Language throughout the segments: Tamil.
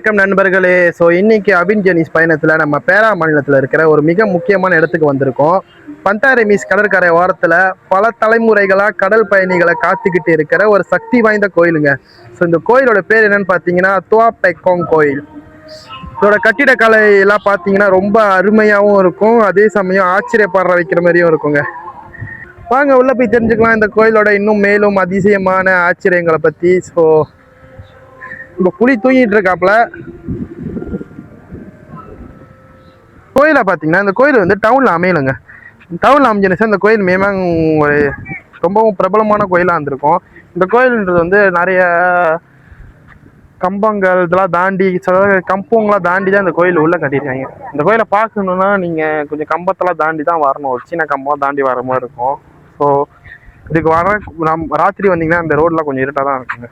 வணக்கம் நண்பர்களே. ஸோ இன்னைக்கு அபின் ஜெனிஸ் பயணத்தில் நம்ம பேரா மாநிலத்தில் இருக்கிற ஒரு மிக முக்கியமான இடத்துக்கு வந்திருக்கோம். பந்தாரெமிஸ் கடற்கரை ஓரத்தில் பல தலைமுறைகளாக கடல் பயணிகளை காத்துக்கிட்டு இருக்கிற ஒரு சக்தி வாய்ந்த கோயிலுங்க. ஸோ இந்த கோயிலோட பேர் என்னன்னு பார்த்தீங்கன்னா துவா பெக்காங் கோயில். இதோட கட்டிடக்கலை எல்லாம் பார்த்தீங்கன்னா ரொம்ப அருமையாகவும் இருக்கும், அதே சமயம் ஆச்சரியப்படுற வைக்கிற மாதிரியும் இருக்குங்க. வாங்க உள்ள போய் தெரிஞ்சுக்கலாம் இந்த கோயிலோட இன்னும் மேலும் அதிசயமான ஆச்சரியங்களை பற்றி. ஸோ இப்போ புலி தூங்கிட்டு இருக்காப்புல. கோயிலை பார்த்தீங்கன்னா இந்த கோயில் வந்து டவுனில் அமையலைங்க. டவுனில் அமைஞ்சிருச்சு இந்த கோயில் மேமாங் ஒரு ரொம்பவும் பிரபலமான கோயிலாக இருந்திருக்கும். இந்த கோயில்ன்றது வந்து நிறைய கம்பங்கள் இதெல்லாம் தாண்டி கம்பங்களாம் தாண்டி தான் இந்த கோயில் உள்ளே கட்டியிருக்காங்க. இந்த கோயிலை பார்க்கணுன்னா நீங்கள் கொஞ்சம் கம்பத்தெல்லாம் தாண்டி தான் வரணும், ஒரு சின்ன கம்பம் தாண்டி வர மாதிரி இருக்கும். ஸோ இதுக்கு வர ராத்திரி வந்தீங்கன்னா இந்த ரோடெலாம் கொஞ்சம் இருட்டாக தான் இருக்குங்க.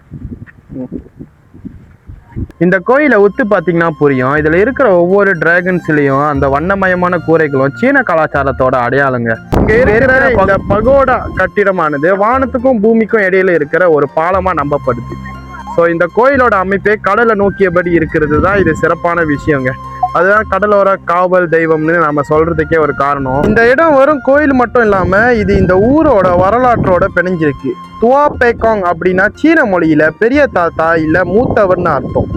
இந்த கோயிலை உத்து பார்த்தீங்கன்னா புரியும், இதில் இருக்கிற ஒவ்வொரு டிராகன்ஸ்லையும் அந்த வண்ணமயமான கூரைகளும் சீன கலாச்சாரத்தோட அடையாளங்க. இங்கே இருக்கிற இந்த பகோடா கட்டிடமானது வானத்துக்கும் பூமிக்கும் இடையில இருக்கிற ஒரு பாலமாக நம்பப்படுது. ஸோ இந்த கோயிலோட அமைப்பே கடலை நோக்கியபடி இருக்கிறது தான் இது சிறப்பான விஷயங்க. அதுதான் கடலோர காவல் தெய்வம்னு நம்ம சொல்றதுக்கே ஒரு காரணம். இந்த இடம் வெறும் கோயில் மட்டும் இல்லாம இது இந்த ஊரோட வரலாற்றோட பிணைஞ்சிருக்கு. துவா பெக்காங் அப்படின்னா சீன மொழியில பெரிய தாத்தா இல்ல மூத்தவர்னு அர்த்தம்.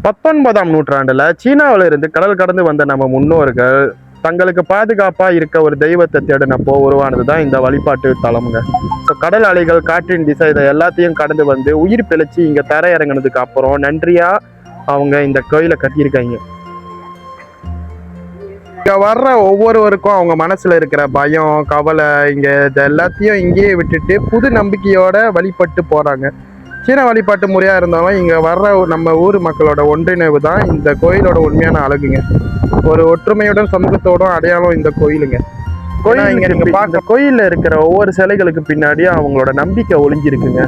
19ஆம் நூற்றாண்டுல சீனாவில இருந்து கடல் கடந்து வந்த நம்ம முன்னோர்கள் தங்களுக்கு பாதுகாப்பா இருக்க ஒரு தெய்வத்தை தேடினப்போ உருவானதுதான் இந்த வழிபாட்டு தலம்ங்க. ஸோ கடல் அலைகள், காற்றின் திசை, இதை எல்லாத்தையும் கடந்து வந்து உயிர் பிழைச்சி இங்க தர இறங்கினதுக்கு அப்புறம் நன்றியா அவங்க இந்த கோயிலை கட்டியிருக்காங்க. இங்க வர்ற ஒவ்வொருவருக்கும் அவங்க மனசுல இருக்கிற பயம், கவலை இங்க இது எல்லாத்தையும் இங்கேயே விட்டுட்டு புது நம்பிக்கையோட வழிபட்டு போறாங்க. சீன வழிபாட்டு முறையா இருந்தாலும் இங்க வர்ற நம்ம ஊர் மக்களோட ஒன்றிணைவு தான் இந்த கோயிலோட உண்மையான அழகுங்க. ஒரு ஒற்றுமையுடன் சமூகத்தோடும் அடையாளம் இந்த கோயிலுங்க. கோயில் இங்க நீங்க பார்க்க கோயில்ல இருக்கிற ஒவ்வொரு சிலைகளுக்கு பின்னாடியும் அவங்களோட நம்பிக்கை ஒளிஞ்சிருக்குங்க.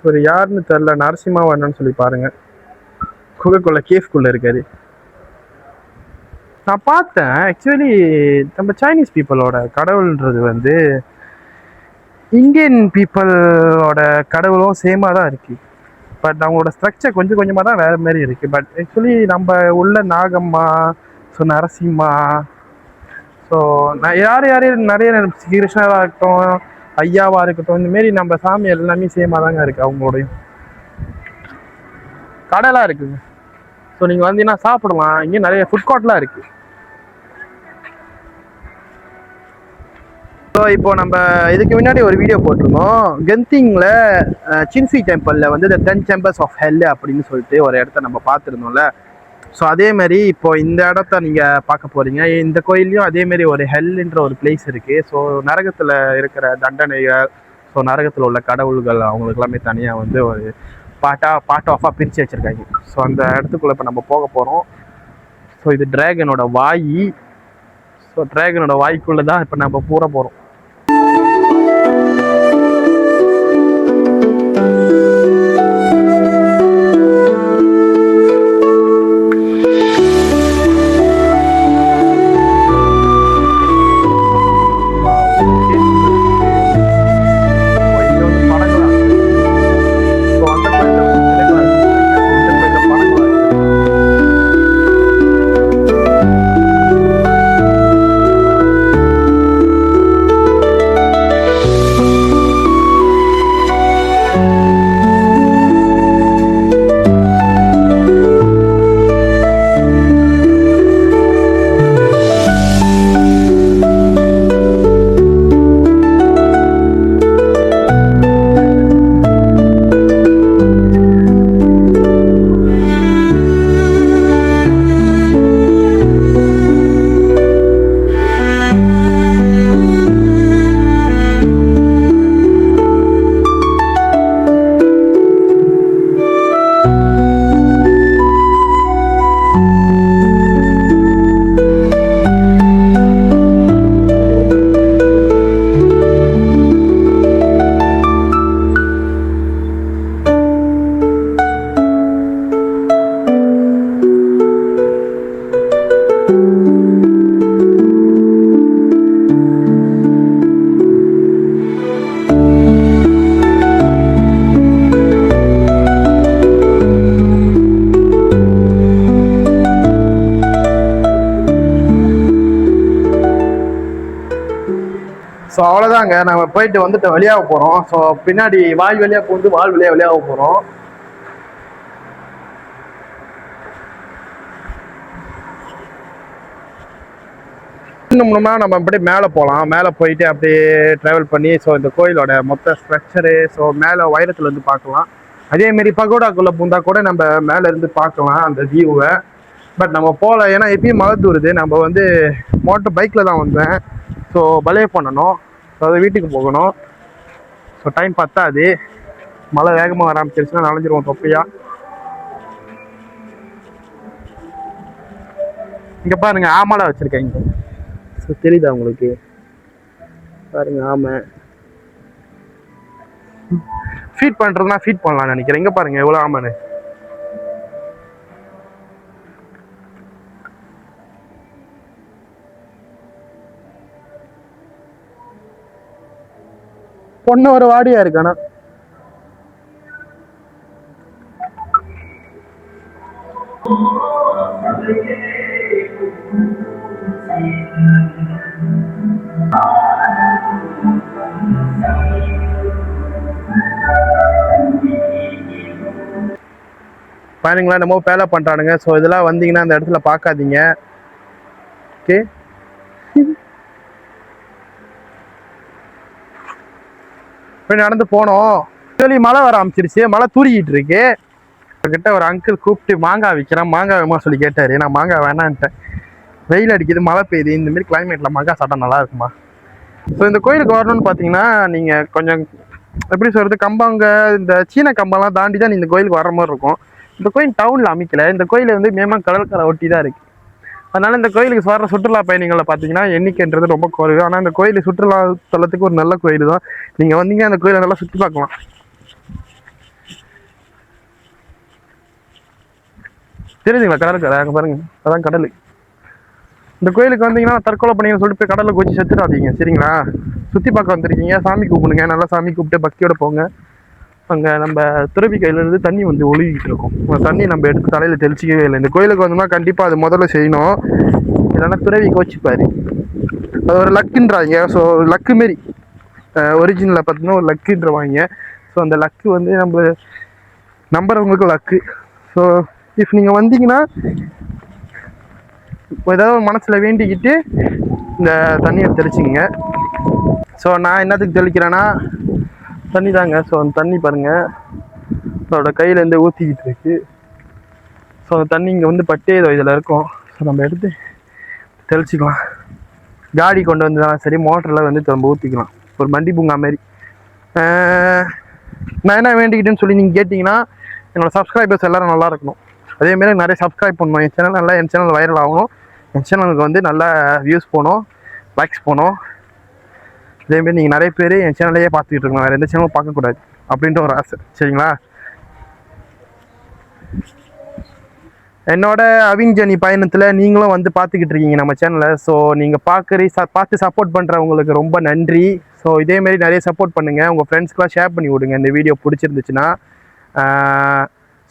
ஒரு யாருன்னு தெரியல, நரசிம்மாவண்ணன்னு சொல்லி பாருங்க, குகைக்குள்ள கேஃப்குள்ள இருக்காரு. நான் பார்த்தேன். ஆக்சுவலி நம்ம சைனீஸ் பீப்புளோட கடவுள்ன்றது வந்து இந்தியன் பீப்புளோட கடவுளும் சேமாக தான் இருக்குது. பட் அவங்களோட ஸ்ட்ரக்சர் கொஞ்சம் கொஞ்சமாக தான் வேறு மாதிரி இருக்குது. பட் ஆக்சுவலி நம்ம உள்ள நாகம்மா, ஸோ நரசிம்மா, ஸோ நான் யார் நிறைய கிருஷ்ணராக இருக்கட்டும், ஐயாவாக இருக்கட்டும், இந்தமாரி நம்ம சாமி எல்லாமே சேமாக தாங்க இருக்குது. அவங்களோடையும் கடைலாம் இருக்குங்க. ஸோ நீங்கள் வந்தீங்கன்னா சாப்பிடலாம். இங்கேயும் நிறைய ஃபுட் கோர்ட்லாம் இருக்குது. ஸோ இப்போ நம்ம இதுக்கு முன்னாடி ஒரு வீடியோ போட்டிருந்தோம். கென்திங்கில் சின்சி டெம்பிளில் வந்து த 10 Chambers of Hell அப்படின்னு சொல்லிட்டு ஒரு இடத்த நம்ம பார்த்துருந்தோம்ல. ஸோ அதேமாரி இப்போ இந்த இடத்த நீங்கள் பார்க்க போகிறீங்க. இந்த கோயிலையும் அதேமாரி ஒரு ஹெல்ன்ற ஒரு பிளேஸ் இருக்குது. ஸோ நரகத்தில் இருக்கிற தண்டனைகள், ஸோ நரகத்தில் உள்ள கடவுள்கள் அவங்களுக்கு எல்லாமே தனியாக வந்து ஒரு பார்ட் ஆஃபாக பிரித்து வச்சுருக்காங்க. ஸோ அந்த இடத்துக்குள்ளே இப்போ நம்ம போக போகிறோம். ஸோ இது டிராகனோட வாய். ஸோ டிராகனோட வாய்க்குள்ளே தான் இப்போ நம்ம பூர போகிறோம். ஸோ அவ்வளோதாங்க, நம்ம போயிட்டு வந்துட்டு வெளியாக போகிறோம். ஸோ பின்னாடி வாய் வழியாக போந்து வால் வழியாக வெளியாக போகிறோம். இன்னும்னா நம்ம அப்படியே மேலே போகலாம். மேலே போயிட்டு அப்படியே ட்ராவல் பண்ணி ஸோ இந்த கோயிலோட மொத்த ஸ்ட்ரக்சரு ஸோ மேலே உயரத்துலேருந்து பார்க்கலாம். அதேமாரி பகோடாக்குள்ளே பூந்தா கூட நம்ம மேலே இருந்து பார்க்கலாம் அந்த வியூவை. பட் நம்ம போகல, ஏன்னா எப்பயும் மழை தூருது. நம்ம வந்து மோட்டர் பைக்கில் தான் வந்தேன். ஸோ பலே பண்ணணும், அதாவது வீட்டுக்கு போகணும். ஸோ டைம் பத்தாது, மழை வேகமாக வர ஆரம்பிச்சிருச்சுன்னா நனைஞ்சிருவோம் தொப்பையா. இங்கே பாருங்க ஆமாலாம் வச்சுருக்கேன் இங்கே. ஸோ தெரியுதா உங்களுக்கு? பாருங்க ஆமை ஃபீட் பண்ணுறதுனா ஃபீட் பண்ணலாம்னு நினைக்கிறேன். இங்கே பாருங்க எவ்வளோ ஆமைன்னு. பொண்ணு ஒரு வாடியா இருக்கானா. பாருங்களா நம்ம பேலை பண்றானுங்க. ஸோ இதெல்லாம் வந்தீங்கன்னா அந்த இடத்துல பார்க்காதீங்க. ஓகே, போய் நடந்து போனோம். சொல்லி மழை வர ஆரம்பிச்சிருச்சு, மழை தூரிக்கிட்டு இருக்கு. கிட்ட ஒரு அங்கிள் கூப்பிட்டு மாங்காய் விற்கிறேன், மாங்காய் வேணுமா சொல்லி கேட்டாரு. நான் மாங்காய் வேணான்ட்டேன். வெயில் அடிக்குது, மழை பெய்யுது, இந்த மாதிரி கிளைமேட்ல மாங்காய் சாப்பிட்டா நல்லா இருக்குமா. ஸோ இந்த கோயிலுக்கு வரணும்னு பார்த்தீங்கன்னா நீங்கள் கொஞ்சம் எப்படி சொல்கிறது, கம்பாங்க இந்த சீன கம்பெல்லாம் தாண்டி தான் இந்த கோயிலுக்கு வர மாதிரி இருக்கும். இந்த கோயில் டவுனில் அமைக்கல. இந்த கோயில் வந்து மேமா கடற்கரை ஒட்டி தான் இருக்குது. அதனால் இந்த கோயிலுக்கு வர சுற்றுலா பயணிகளை பார்த்தீங்கன்னா எண்ணிக்கைன்றது ரொம்ப குறைவு. ஆனால் இந்த கோயில் சுற்றுலா தலத்துக்கு ஒரு நல்ல கோயில் தான். நீங்கள் வந்தீங்க அந்த கோயிலை நல்லா சுற்றி பார்க்கலாம். தெரியுதுங்களா கடற்கரை? அங்கே பாருங்க, அதான் கடல். இந்த கோயிலுக்கு வந்தீங்கன்னா தற்கொலை பண்ணிங்கன்னு சொல்லிட்டு போய் கடலில் குச்சி செத்துடாதீங்க, சரிங்களா? சுற்றி பார்க்க வந்திருக்கீங்க, சாமி கூப்பிடுங்க, நல்லா சாமி கூப்பிட்டு பக்தியோட போங்க. அங்கே நம்ம துறவி கையிலேருந்து தண்ணி வந்து ஒழுகிட்டு இருக்கும். அந்த தண்ணி நம்ம எடுத்து தலையில் தெளிச்சிக்கவே இல்லை. இந்த கோயிலுக்கு வந்தோம்னா கண்டிப்பாக அது முதல்ல செய்யணும், இல்லைன்னா துறவி கோச்சிப்பார். அது ஒரு லக்குன்றாங்க. ஸோ லக்கு மாரி ஒரிஜினலில் பார்த்தீங்கன்னா ஒரு லக்குன்றவாங்க. ஸோ அந்த லக்கு வந்து நம்ம நம்புறவங்களுக்கு லக்கு. ஸோ இஃப் நீங்கள் வந்தீங்கன்னா ஏதாவது மனசில் வேண்டிக்கிட்டு இந்த தண்ணியை தெளிச்சிங்க. ஸோ நான் என்னத்துக்கு தெளிக்கிறேன்னா தண்ணி தாங்க. ஸோ அந்த தண்ணி பாருங்கள் அதோட கையிலேருந்து ஊற்றிக்கிட்டு இருக்கு. ஸோ அந்த தண்ணி இங்கே வந்து பட்டே இதில் இருக்கும். ஸோ நம்ம எடுத்து தெளிச்சிக்கலாம். காடி கொண்டு வந்ததான் சரி, மோட்டரில் வந்து நம்ம ஊற்றிக்கலாம். ஒரு மண்டி பூங்கா மாதிரி. நான் என்ன வேண்டிக்கிட்டேன்னு சொல்லி நீங்கள் கேட்டிங்கன்னா, என்னோடய சப்ஸ்கிரைபர்ஸ் எல்லோரும் நல்லா இருக்கணும். அதேமாரி நிறைய சப்ஸ்கிரைப் பண்ணணும். என் சேனல் நல்லா, என் சேனல் வைரல் ஆகணும். என் சேனலுக்கு வந்து நல்லா வியூஸ் போகணும், லைக்ஸ் போகணும். அதேமாரி நீங்கள் நிறைய பேர் என் சேனலையே பார்த்துக்கிட்டு இருக்கணும், வேறு எந்த சேனலும் பார்க்கக்கூடாது அப்படின்ற ஒரு ஆசை, சரிங்களா? என்னோட அவிஞ்சனி பயணத்தில் நீங்களும் வந்து பார்த்துக்கிட்டு இருக்கீங்க நம்ம சேனலை. ஸோ நீங்கள் பார்த்து சப்போர்ட் பண்ணுறவங்களுக்கு ரொம்ப நன்றி. ஸோ இதேமாரி நிறைய சப்போர்ட் பண்ணுங்கள். உங்கள் ஃப்ரெண்ட்ஸ்க்கெலாம் ஷேர் பண்ணி விடுங்க இந்த வீடியோ பிடிச்சிருந்துச்சுன்னா.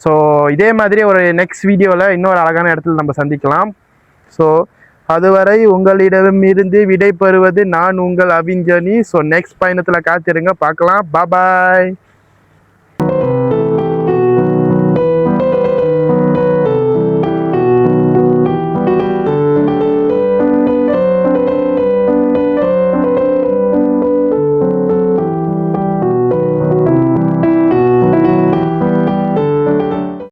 ஸோ இதே மாதிரி ஒரு நெக்ஸ்ட் வீடியோவில் இன்னொரு அழகான இடத்துல நம்ம சந்திக்கலாம். ஸோ அதுவரை உங்களிடமிருந்து விடை பெறுவது நான் உங்கள் அவிஞ்சனி. ஸோ நெக்ஸ்ட் பயணத்தில் காத்திருங்க, பார்க்கலாம். பாய்.